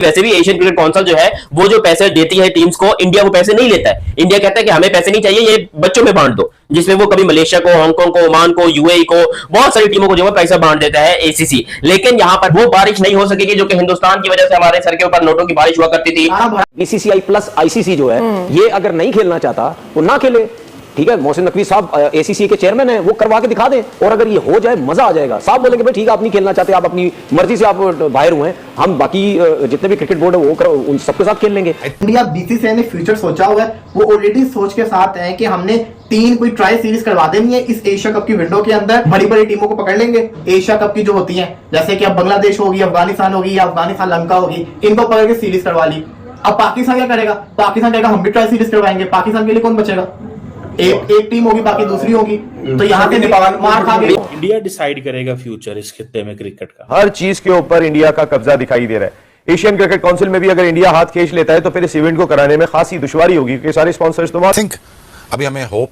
वैसे भी Asian cricket council जो है वो जो पैसे देती है टीम्स को, इंडिया वो पैसे नहीं लेता है। इंडिया कहता है कि हमें पैसे नहीं चाहिए, ये बच्चों में बांट दो, जिसमें वो कभी मलेशिया को, हांगकांग को, ओमान को, यूएई को, बहुत सारी टीमों को जो है पैसा बांट देता है एसीसी। लेकिन यहाँ पर वो बारिश नहीं हो सकेगी जो कि हिंदुस्तान की वजह से हमारे सर के ऊपर नोटों की बारिश हुआ करती थी। बीसीसीआई प्लस आईसीसी जो है ये अगर नहीं खेलना चाहता तो ना खेले, ठीक है। मोहसिन नकवी साहब एसीसी के चेयरमैन हैं, वो करवा के दिखा दें, और अगर ये हो जाए मजा आ जाएगा। साहब बोलेंगे भाई ठीक है आप नहीं खेलना चाहते, आप अपनी मर्जी से आप बाहर हुए हैं, हम बाकी जितने भी क्रिकेट बोर्ड है वो उन सबके साथ खेल लेंगे। इंडिया बीसीसीआई ने फ्यूचर सोचा हुआ है, वो ऑलरेडी सोच के साथ है कि हमने 3 कोई ट्राई सीरीज करवा देनी है इस एशिया कप की विंडो के अंदर। बड़ी बड़ी टीमों को पकड़ लेंगे एशिया कप की जो होती है, जैसे कि अब बांग्लादेश होगी, अफगानिस्तान होगी, या अफगानिस्तान लंका होगी, इनको पकड़ के सीरीज करवा ली। अब पाकिस्तान क्या करेगा? पाकिस्तान कहेगा हम भी ट्राई सीरीज करवाएंगे। पाकिस्तान के लिए कौन बचेगा? एक टीम होगी, बाकी दूसरी होगी, तो यहाँ से मार खा गए। इंडिया डिसाइड करेगा फ्यूचर इस खित्ते में क्रिकेट का। हर चीज के ऊपर इंडिया का कब्जा दिखाई दे रहा है। एशियन क्रिकेट काउंसिल में भी अगर इंडिया हाथ खींच लेता है तो फिर इस इवेंट को कराने में खासी दुश्वारी होगी, क्योंकि सारे स्पॉन्सर्स तो थिंक अभी हमें होप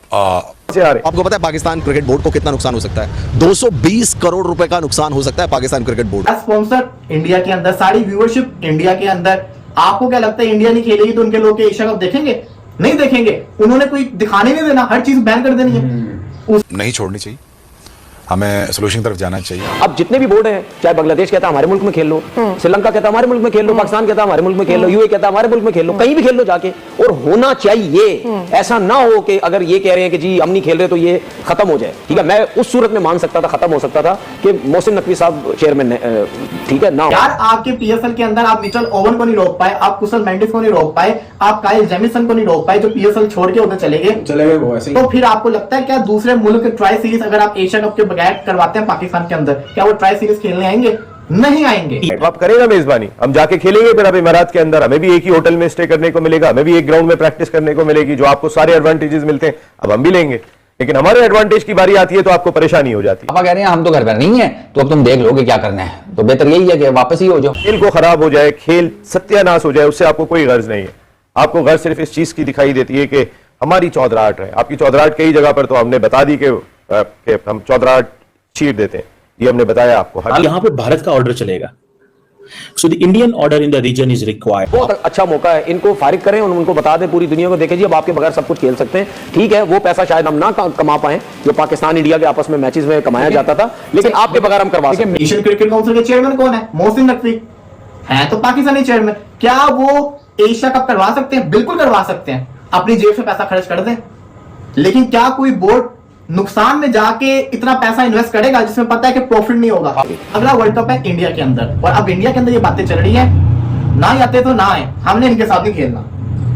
से आ रहे। आपको पता है पाकिस्तान क्रिकेट बोर्ड को कितना नुकसान हो सकता है? 220 करोड़ रुपए का नुकसान हो सकता है Pakistan cricket board. Sponsor India के अंदर, सारी व्यूअरशिप इंडिया के अंदर। आपको क्या लगता है इंडिया नहीं खेलेगी तो उनके लोग एशिया कप देखेंगे? नहीं देखेंगे। उन्होंने कोई दिखाने नहीं देना, हर चीज बैन कर देनी है। नहीं छोड़नी चाहिए, हमें सोल्यूशन तरफ जाना चाहिए। अब जितने भी बोर्ड हैं, चाहे बांग्लादेश कहता है हमारे मुल्क में खेल लो, श्रीलंका कहता है हमारे मुल्क में खेल लो, पाकिस्तान कहता है हमारे मुल्क में खेल लो, यूएई कहता है हमारे मुल्क में खेल लो, कहीं भी खेल लो जाके। और होना चाहिए, ऐसा ना हो कि अगर ये कह रहे हैं कि जी हम नहीं खेल रहे तो ये खत्म हो जाए, ठीक है। मैं उस सूरत में मान सकता था, खत्म हो सकता था कि मोहसिन नकवी साहब चेयरमैन ने, ठीक है ना। यार आपके पीएसएल के अंदर आप मिचेल ओवन को नहीं रोक पाए, आप कुशल मेंडिस को नहीं रोक पाए, आप काइल जेमिसन को नहीं रोक पाए, जो पीएसएल छोड़ के उधर चले गए वो ऐसे। तो फिर आपको लगता है क्या दूसरे मुल्क के ट्राई सीरीज अगर आप एशिया कप के बगैर करवाते हैं पाकिस्तान के अंदर, क्या वो ट्राई सीरीज खेलने आएंगे? नहीं आएंगे। आप करेगा मेजबानी, हम जाके खेलेंगे फिर अब इमारात के अंदर, हमें भी एक ही होटल में स्टे करने को मिलेगा, हमें भी एक ग्राउंड में प्रैक्टिस करने को मिलेगी, जो आपको सारे एडवांटेजेस मिलते हैं अब हम भी लेंगे। लेकिन हमारे एडवांटेज की बारी आती है तो आपको परेशानी हो जाती है। पापा कह रहे हैं हम तो घर पर नहीं है, तो अब तुम देख लोगे क्या करना है, तो बेहतर यही है कि वापस ही हो जाओ। खेल को खराब हो जाए, खेल सत्यानाश हो जाए, उससे आपको कोई गर्ज नहीं है। आपको गर्ज सिर्फ इस चीज की दिखाई देती है कि हमारी चौधराहट है। आपकी चौधराहट कई जगह पर तो हमने बता दी कि हम चौधराहट चीर देते हैं, ये हमने बताया आपको। यहाँ पे भारत का ऑर्डर चलेगा, so the Indian order in the region is required. बहुत अच्छा मौका है, इनको फारिग करें, उनको बता दें पूरी दुनिया को, देखें जी अब आपके बगैर सब कुछ खेल सकते हैं। ठीक है वो पैसा शायद हम ना कमा पाए जो पाकिस्तान इंडिया के आपस में मैचेस में कमाया जाता था, लेकिन आपके बगैर हम करवा सकते हैं। एशियन क्रिकेट काउंसिल के चेयरमैन कौन है? मोहसिन नकवी है, तो पाकिस्तानी चेयरमैन। क्या वो एशिया कप करवा सकते हैं? बिल्कुल करवा सकते हैं, अपनी जेब से पैसा खर्च कर दें। लेकिन क्या कोई बोर्ड नुकसान में जाके इतना पैसा इन्वेस्ट करेगा जिसमें पता है कि प्रॉफिट नहीं होगा? अगला वर्ल्ड कप है इंडिया के अंदर, और अब इंडिया के अंदर ये बातें चल रही हैं, ना ही आते तो ना आए, हमने इनके साथ ही खेलना।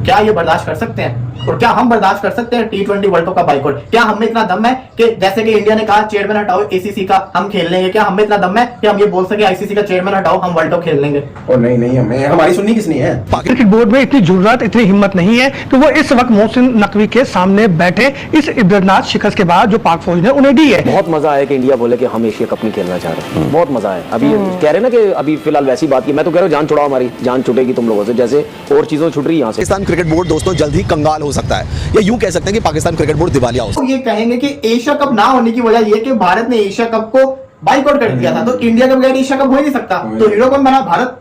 क्या ये बर्दाश्त कर सकते हैं? और क्या हम बर्दाश्त कर सकते हैं T20 वर्ल्ड कप का बाइकआउट? क्या हमें इतना दम है कि जैसे कि इंडिया ने कहा चेयरमैन हटाओ एसीसी का, हम खेल लेंगे? क्या हमें इतना दम है कि हम ये बोल सके आईसीसी का चेयरमैन हटाओ, हम वर्ल्ड कप खेल लेंगे? और नहीं हमें हमारी सुननी किसनी है? क्रिकेट बोर्ड में इतनी जरूरत, इतनी हिम्मत नहीं है कि वो इस वक्त मोहसिन नकवी के सामने बैठे इस इब्रतनाक शिकस्त के बाद जो पाक फौज ने उन्हें दी है। बहुत मजा आया कि इंडिया बोले कि हम एशिया कप नहीं खेलना चाह रहे, बहुत मजा आया। अभी कह रहे ना कि अभी फिलहाल वैसी बात की, मैं तो कह रहा हूँ जान छुड़ाओ, हमारी जान छुटेगी तुम लोगों से, जैसे और चीजों छुट रही है यहाँ से। पाकिस्तान क्रिकेट बोर्ड दोस्तों जल्द ही कंगाल हो सकता है, या यूं कह सकते हैं कि पाकिस्तान क्रिकेट बोर्ड दिवालिया हो सकता है। ये कहेंगे कि एशिया कप ना होने की वजह यह कि भारत ने एशिया कप को बाइकआउट कर दिया था, तो इंडिया के बगैर एशिया कप हो ही नहीं सकता। तो हीरो कौन बना? भारत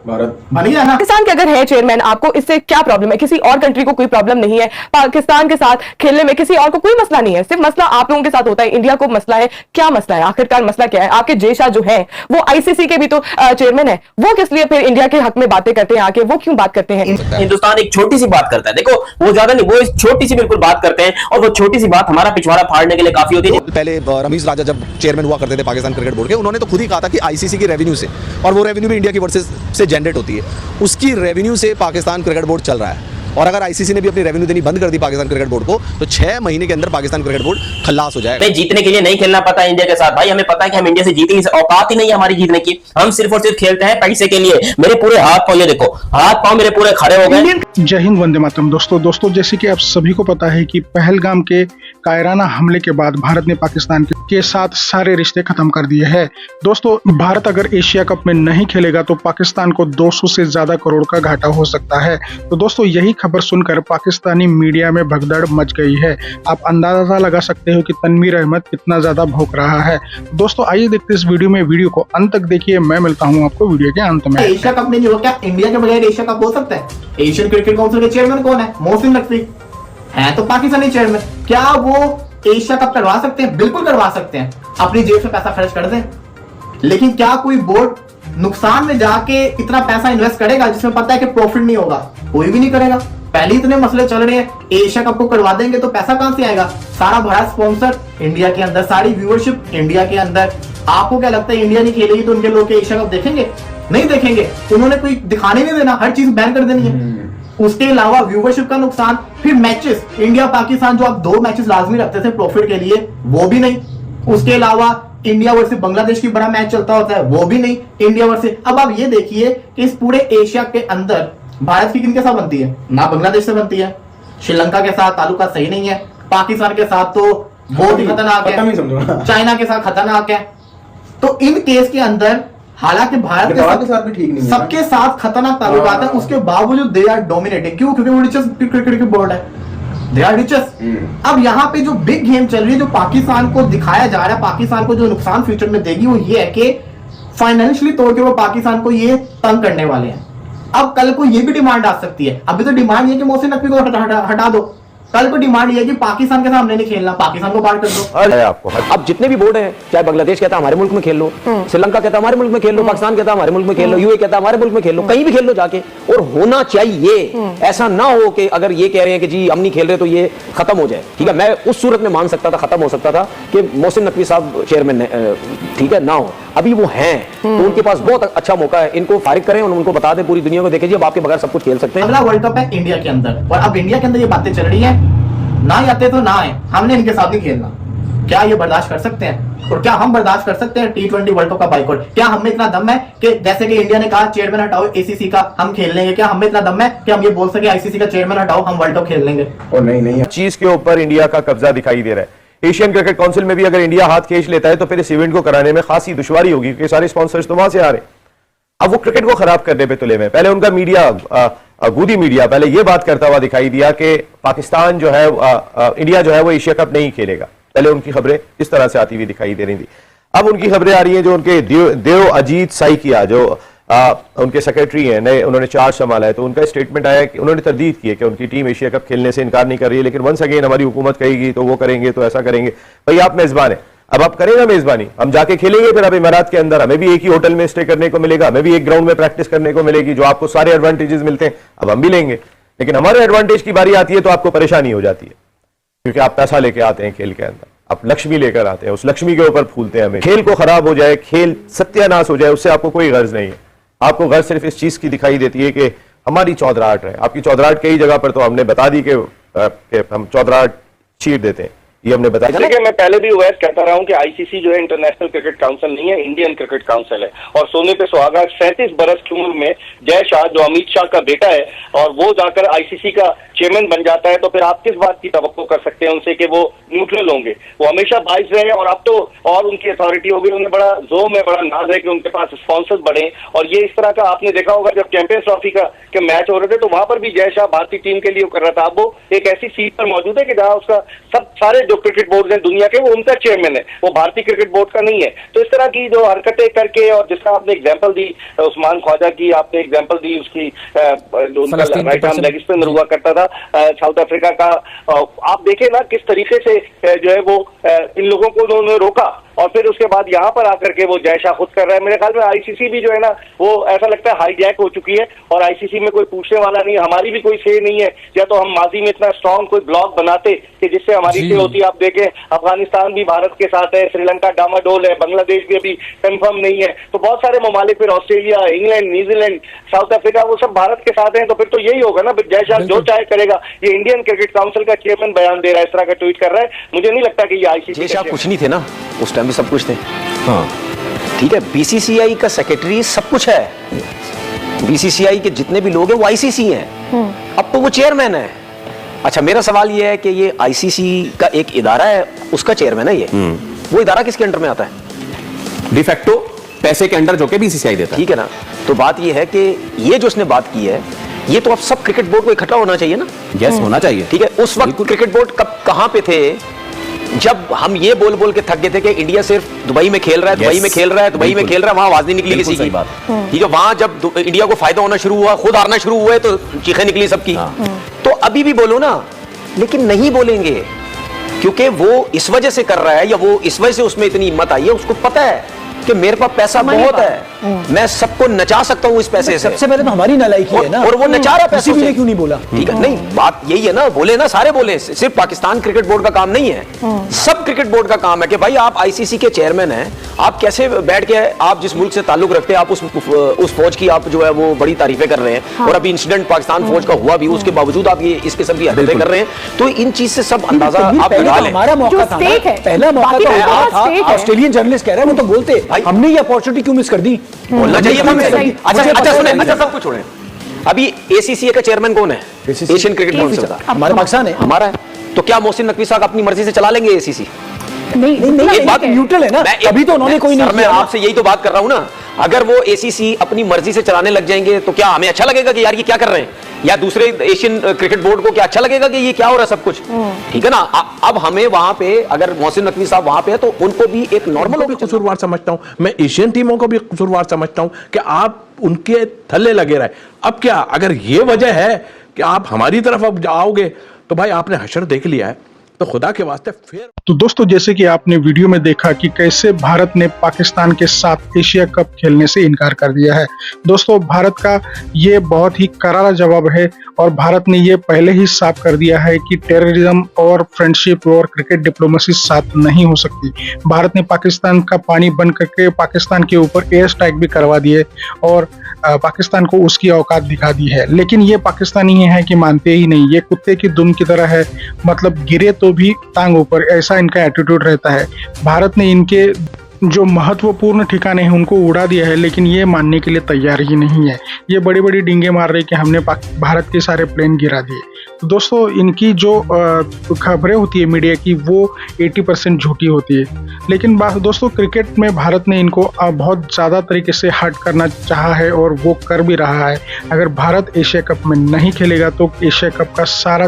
बन ही जाना। पाकिस्तान के अगर है चेयरमैन, आपको इससे क्या प्रॉब्लम है? किसी और कंट्री को कोई प्रॉब्लम नहीं है पाकिस्तान के साथ खेलने में, किसी और को कोई मसला नहीं है, सिर्फ मसला आप लोगों के साथ होता है। इंडिया को मसला है, क्या मसला है आखिरकार? मसला क्या है? आपके जेशा जो है वो आईसीसी के भी तो चेयरमैन है, वो किस लिए फिर इंडिया के हक में बातें करते हैं आके? वो क्यों बात करते हैं? हिंदुस्तान एक छोटी सी बात करता है, देखो वो ज्यादा नहीं, वो इस छोटी सी बिल्कुल बात करते हैं, और वो छोटी सी बात हमारा पिछवाड़ा फाड़ने के लिए काफी होती है। पहले रमीज राजा जब चेयरमैन हुआ करते थे पाकिस्तान क्रिकेट बोर्ड के, उन्होंने तो खुद ही कहा था कि आईसीसी की रेवेन्यू से, और वो रेवेन्यू भी इंडिया की वर्सेस से जनरेट होती है, उसकी रेवेन्यू से पाकिस्तान क्रिकेट बोर्ड चल रहा है। और अगर आईसीसी ने भी अपनी रेवेन्यू देनी बंद कर दी पाकिस्तान क्रिकेट बोर्ड को, तो 6 महीने के अंदर पाकिस्तान क्रिकेट बोर्ड खल्लास हो जाएगा। जीतने के लिए नहीं खेलना पता है इंडिया के साथ भाई, हमें पता है कि हम इंडिया से जीतेंगे, औकात ही नहीं है हमारी जीतने की। हम सिर्फ और सिर्फ खेलते हैं पैसे के लिए। मेरे पूरे हाथ पांव, ये देखो हाथ पांव मेरे पूरे खड़े हो गए। जय हिंद, वंदे मातरम। दोस्तों जैसे कि आप सभी को पता है कि पहलगाम के कायराना हमले के बाद भारत ने पाकिस्तान के साथ सारे रिश्ते खत्म कर दिए हैं। दोस्तों भारत अगर एशिया कप में नहीं खेलेगा तो पाकिस्तान को 200 से ज्यादा करोड़ का घाटा हो सकता है। तो दोस्तों यही खबर सुनकर पाकिस्तानी मीडिया में भगदड़ मच गई है। आप अंदाजा लगा सकते हो कि तनवीर अहमद कितना ज्यादा भौंक रहा है। दोस्तों आइए देखते इस वीडियो को अंत तक देखिए। मैं मिलता हूं आपको वीडियो के अंत में। एशिया कप में नहीं हो, क्या इंडिया के बगैर एशिया कप हो सकता है? एशियन क्रिकेट काउंसिल के चेयरमैन कौन है? मोहसिन नकवी है तो पाकिस्तानी चेयरमैन। क्या वो एशिया कप करवा सकते हैं? बिल्कुल करवा सकते हैं, अपनी जेब से पैसा खर्च कर दें। लेकिन क्या कोई बोर्ड नुकसान में जाके इतना पैसा इन्वेस्ट करेगा जिसमें पता है कि प्रॉफिट नहीं होगा? कोई भी नहीं करेगा। पहले इतने मसले चल रहे हैं, एशिया कप को करवा देंगे तो पैसा कहां से आएगा? सारा बड़ा स्पॉन्सर इंडिया के अंदर, सारी व्यूअरशिप इंडिया के अंदर। आपको क्या लगता है इंडिया नहीं खेलेगी तो उनके लोग एशिया कप देखेंगे? नहीं देखेंगे। उन्होंने कोई दिखाने नहीं देना, हर चीज बैन कर देनी है। उसके अलावा व्यूअरशिप का नुकसान, फिर मैचेस इंडिया पाकिस्तान जो आप 2 मैचेस लाजमी रखते थे प्रॉफिट के लिए, वो भी नहीं। उसके अलावा इंडिया वर्सेस बांग्लादेश की बड़ा मैच चलता होता है, वो भी नहीं। इंडिया वर्सेस, अब आप ये देखिए कि इस पूरे एशिया के अंदर भारत की किनके साथ बनती है? ना बांग्लादेश से बनती है, श्रीलंका के साथ ताल्लुकात सही नहीं है, पाकिस्तान के साथ तो बहुत ही खतरनाक है, चाइना के साथ खतरनाक है। तो इन केस के अंदर हालांकि भारत के साथ भी ठीक नहीं है, सबके साथ खतरनाक ताल्लुकात है, उसके बावजूद दे आर डोमिनेटिंग। क्यों? क्योंकि वो रिचेस्ट क्रिकेट की बोर्ड है, दे आर रिचेस्ट। अब यहाँ पे जो बिग गेम चल रही है, जो पाकिस्तान को दिखाया जा रहा है, पाकिस्तान को जो नुकसान फ्यूचर में देगी वो ये है कि फाइनेंशियली तौर पे वो पाकिस्तान को ये तंग करने वाले हैं। अब कल को ये भी डिमांड आ सकती है। अभी तो डिमांड ये कि मोहसिन नकवी को हटा दो, कल को डिमांड ये है कि पाकिस्तान के सामने नहीं खेलना, पाकिस्तान को बाहर कर दो। आपको अब जितने भी बोर्ड हैं, चाहे बांग्लादेश कहता है हमारे मुल्क में खेल लो, श्रीलंका कहता है हमारे मुल्क में खेल लो, पाकिस्तान कहता है हमारे मुल्क में खेल लो, यूए कहता है हमारे मुल्क में खेल लो, कहीं भी खेल लो जाके। और होना चाहिए, ऐसा ना हो कि अगर ये कह रहे हैं कि जी हम नहीं खेल रहे तो ये खत्म हो जाए। ठीक है, मैं उस सूरत में मान सकता था, खत्म हो सकता था कि मोहसिन नकवी साहब चेयरमैन, ठीक है, ना हो। अभी वो हैं तो उनके पास बहुत अच्छा मौका है, इनको फारिग करें और उनको बता दें, पूरी दुनिया को देखें जी अब आपके बगैर सब कुछ खेल सकते हैं। अगला वर्ल्ड कप है इंडिया के अंदर, और अब इंडिया के अंदर ये बातें चल रही है, ना आते तो ना आए, हमने इनके साथ नहीं खेलना। क्या ये बर्दाश्त कर सकते हैं? और क्या हम बर्दाश्त कर सकते हैं T20 वर्ल्ड कप का बाइकआउट? क्या हमें इतना दम है कि जैसे कि इंडिया ने कहा चेयरमैन हटाओ ACC का, हम खेल लेंगे? क्या हमें इतना दम है कि हम ये बोल सके ICC का चेयरमैन हटाओ, हम वर्ल्ड कप खेल लेंगे? और नहीं चीज के ऊपर इंडिया का कब्जा दिखाई दे रहा है। एशियन क्रिकेट काउंसिल में भी अगर इंडिया हाथ खींच लेता है तो फिर इस इवेंट को कराने में खासी दुश्वारी होगी, क्योंकि सारे स्पॉन्सर्स तो वहां से आ रहे हैं। अब वो क्रिकेट को खराब करने पे तुले में। पहले उनका मीडिया, गोदी मीडिया पहले ये बात करता हुआ दिखाई दिया कि पाकिस्तान जो है, इंडिया जो है वो एशिया कप नहीं खेलेगा। पहले उनकी खबरें इस तरह से आती हुई दिखाई दे रही थी। अब उनकी खबरें आ रही हैं जो उनके देव अजीत साइकिया जो उनके सेक्रेटरी हैं, नए उन्होंने चार्ज संभाला है, तो उनका स्टेटमेंट आया कि उन्होंने तरदीद की है कि उनकी टीम एशिया कप खेलने से इनकार नहीं कर रही है, लेकिन वंस अगेन हमारी हुकूमत कहेगी तो वो करेंगे, तो ऐसा करेंगे। भाई आप मेजबान है, अब आप करें ना मेजबानी, हम जाके खेलेंगे फिर अब इमारात के अंदर, हमें भी एक ही होटल में स्टे करने को मिलेगा, हमें भी एक ग्राउंड में प्रैक्टिस करने को मिलेगी, जो आपको सारे एडवांटेजेस मिलते हैं अब हम भी लेंगे। लेकिन हमारे एडवांटेज की बारी आती है तो आपको परेशानी हो जाती है, क्योंकि आप पैसा लेके आते हैं खेल के अंदर, आप लक्ष्मी लेकर आते हैं, उस लक्ष्मी के ऊपर फूलते हैं। हमें खेल को खराब हो जाए, खेल सत्यानाश हो जाए, उससे आपको कोई गर्ज नहीं है। आपको गर्ज सिर्फ इस चीज की दिखाई देती है कि हमारी चौधराहट है। आपकी चौधराहट कई जगह पर तो हमने बता दी कि हम चौधराहट चीर देते हैं, ये हमने बताया। देखिए, मैं पहले भी वैसे कहता रहा हूं कि ICC जो है इंटरनेशनल क्रिकेट काउंसिल नहीं है, इंडियन क्रिकेट काउंसिल है। और सोने पे सुहागा 37 बरस की उम्र में जय शाह जो अमित शाह का बेटा है और वो जाकर ICC का चेयरमैन बन जाता है, तो फिर आप किस बात की तवक्को कर सकते हैं उनसे कि वो न्यूट्रल होंगे? वो हमेशा बाइस रहे और अब तो और उनकी अथॉरिटी हो गई, उन्हें बड़ा जोम है, बड़ा नाज है कि उनके पास स्पॉन्सर्स बढ़े। और ये इस तरह का आपने देखा होगा जब चैंपियंस ट्रॉफी के मैच हो रहे थे तो वहां पर भी जय शाह भारतीय टीम के लिए कर रहा था। अब वो एक ऐसी सीट पर मौजूद है कि जहां उसका सारे जो क्रिकेट बोर्ड है दुनिया के, वो उनका चेयरमैन है, वो भारतीय क्रिकेट बोर्ड का नहीं है। तो इस तरह की जो हरकतें करके, और जिसका आपने एग्जांपल दी उस्मान ख्वाजा की, आपने एग्जांपल दी उसकी उनका राइट आर्म लेग स्पिनर हुआ करता था साउथ अफ्रीका का, आप देखें ना किस तरीके से जो है वो इन लोगों को उन्होंने रोका और फिर उसके बाद यहाँ पर आकर के वो जय शाह खुद कर रहा है। मेरे ख्याल में ICC भी जो है ना वो ऐसा लगता है हाईजैक हो चुकी है और ICC में कोई पूछने वाला नहीं है, हमारी भी कोई से नहीं है। या तो हम माजी में इतना स्ट्रॉन्ग कोई ब्लॉक बनाते कि जिससे हमारी से होती। आप देखें अफगानिस्तान भी भारत के साथ है, श्रीलंका डामाडोल है, बांग्लादेश भी अभी कंफर्म नहीं है, तो बहुत सारे ममालिक, फिर Australia, England, New Zealand, south Africa, वो सब भारत के साथ हैं। तो फिर तो यही होगा ना, जय शाह जो चाहे करेगा। ये इंडियन क्रिकेट काउंसिल का चेयरमैन बयान दे रहा है, इस तरह का ट्वीट कर रहा है। मुझे नहीं लगता कि ये ICC जय शाह कुछ नहीं थे ना उस टाइम भी, सब कुछ थे। हाँ ठीक है, BCCI का सेक्रेटरी सब कुछ है, BCCI के जितने भी लोग हैं वो ICC हैं, अब तो वो चेयरमैन है। अच्छा, मेरा सवाल ये है कि ये ICC का एक इदारा है, उसका चेयरमैन है ये, वो इदारा किसके अंडर में आता है? डिफेक्टो पैसे के अंडर जो के BCCI देता है। ठीक है ना, तो बात ये है कि ये जो उसने बात की है ये तो अब सब क्रिकेट बोर्ड को इकट्ठा होना चाहिए ना। यस, होना चाहिए। ठीक है, उस वक्त क्रिकेट बोर्ड कहां पे थे जब हम ये बोल बोल के थक गए थे कि इंडिया सिर्फ दुबई में खेल रहा है, दुबई में खेल रहा है, दुबई में खेल रहा है, वहां आवाज नहीं निकली किसी की। बात। ठीक है, वहां जब इंडिया को फायदा होना शुरू हुआ, खुद हारना शुरू हुए तो चीखें निकली सबकी। तो अभी भी बोलो ना, लेकिन नहीं बोलेंगे क्योंकि वो इस वजह से कर रहा है या वो इस वजह से उसमें इतनी हिम्मत आई है, उसको पता है कि मेरे पास पैसा बहुत है, मैं सबको नचा सकता हूं इस पैसे से। सबसे पहले तो हमारी नालायकी है ना, और वो नचा रहा पैसे किसी ने क्यों नहीं बोला? ठीक है, नहीं बात यही है ना, बोले ना, सारे बोले, सिर्फ पाकिस्तान क्रिकेट बोर्ड का काम नहीं है, सब क्रिकेट बोर्ड का काम है कि भाई आप आईसीसी के चेयरमैन हैं, आप कैसे बैठ के, आप जिस मुल्क से ताल्लुक रखते हैं, आप उस फौज की आप जो है वो बड़ी तारीफें कर रहे हैं, और अभी इंसिडेंट पाकिस्तान फौज का हुआ भी, उसके बावजूद आप ये इस किस्म की हरकतें कर रहे हैं, तो इन चीज से सब अंदाजा आप लगा लें। हमारा मौका था, पहला मौका था। ऑस्ट्रेलियन जर्नलिस्ट कह रहे हैं, वो तो बोलते, हमने ये अपॉर्चुनिटी क्यों मिस कर दी? बोलना चाहिए था। अच्छा सुने, अच्छा सब कुछ छोड़ें, अभी एसीसी का चेयरमैन कौन है? एशियन क्रिकेट काउंसिल का हमारा पाकिस्तान है, हमारा है। तो क्या मोहसिन नकवी साहब अपनी मर्जी से चला लेंगे एसीसी? नहीं, एक बात न्यूट्रल है ना, अभी तो उन्होंने कोई नहीं। मैं आपसे यही तो बात कर रहा हूं ना, अगर वो एसीसी अपनी मर्जी से चलाने लग जाएंगे तो क्या हमें अच्छा लगेगा कि यार ये क्या कर रहे हैं, या दूसरे एशियन क्रिकेट बोर्ड को क्या अच्छा लगेगा कि ये क्या हो रहा है सब कुछ? ठीक है ना, अब हमें वहां पे अगर मोहसिन नकवी साहब वहां पे है तो उनको भी एक नॉर्मल कसूरवार समझता हूं मैं, एशियन टीमों को भी कसूरवार समझता हूं कि आप उनके थल्ले लगे रहे। अब क्या अगर ये वजह है कि आप हमारी तरफ अब जाओगे तो भाई आपने हशर देख लिया है, तो खुदा के वास्ते फिर। तो दोस्तों, जैसे कि आपने वीडियो में देखा कि कैसे भारत ने पाकिस्तान के साथ एशिया कप खेलने से इनकार कर दिया है। दोस्तों, भारत का ये बहुत ही करारा जवाब है और भारत ने ये पहले ही साफ कर दिया है कि टेररिज्म और फ्रेंडशिप और क्रिकेट डिप्लोमेसी साथ नहीं हो सकती। भारत ने पाकिस्तान का पानी बंद करके पाकिस्तान के ऊपर एयर स्ट्राइक भी करवा दिए और पाकिस्तान को उसकी औकात दिखा दी है। लेकिन ये पाकिस्तानी है कि मानते ही नहीं, ये कुत्ते की दुम की तरह है, मतलब गिरे तो भी टांग ऊपर, ऐसा इनका एटीट्यूड रहता है। भारत ने इनके जो महत्वपूर्ण ठिकाने हैं उनको उड़ा दिया है, लेकिन ये मानने के लिए तैयार ही नहीं है। ये बड़ी बड़ी डींगे मार रहे कि हमने भारत के सारे प्लेन गिरा दिए। तो दोस्तों, इनकी जो खबरें होती है मीडिया की, वो 80% झूठी होती है। लेकिन दोस्तों, क्रिकेट में भारत ने इनको बहुत ज़्यादा तरीके से हर्ट करना चाहा है और वो कर भी रहा है। अगर भारत एशिया कप में नहीं खेलेगा तो एशिया कप का सारा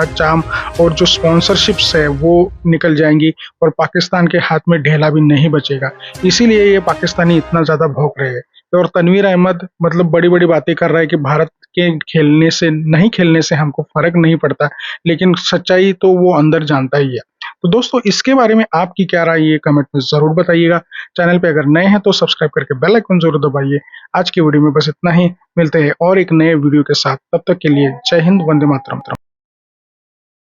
चाम और जो स्पॉन्सरशिप्स है वो निकल जाएंगी और पाकिस्तान के हाथ में ढेला भी नहीं बचेगा। इसीलिए ये पाकिस्तानी इतना ज़्यादा भौंक रहे हैं। और तनवीर अहमद मतलब बड़ी बड़ी बातें कर रहा है कि भारत के खेलने से नहीं खेलने से हमको फर्क नहीं पड़ता, लेकिन सच्चाई तो वो अंदर जानता ही है। तो दोस्तों, इसके बारे में आपकी क्या राय है, ये कमेंट में जरूर बताइएगा। चैनल पे अगर नए हैं तो सब्सक्राइब करके बेल आइकन जरूर दबाइए। आज की वीडियो में बस इतना ही, मिलते हैं और एक नए वीडियो के साथ, तब तक के लिए जय हिंद, वंदे मातरम।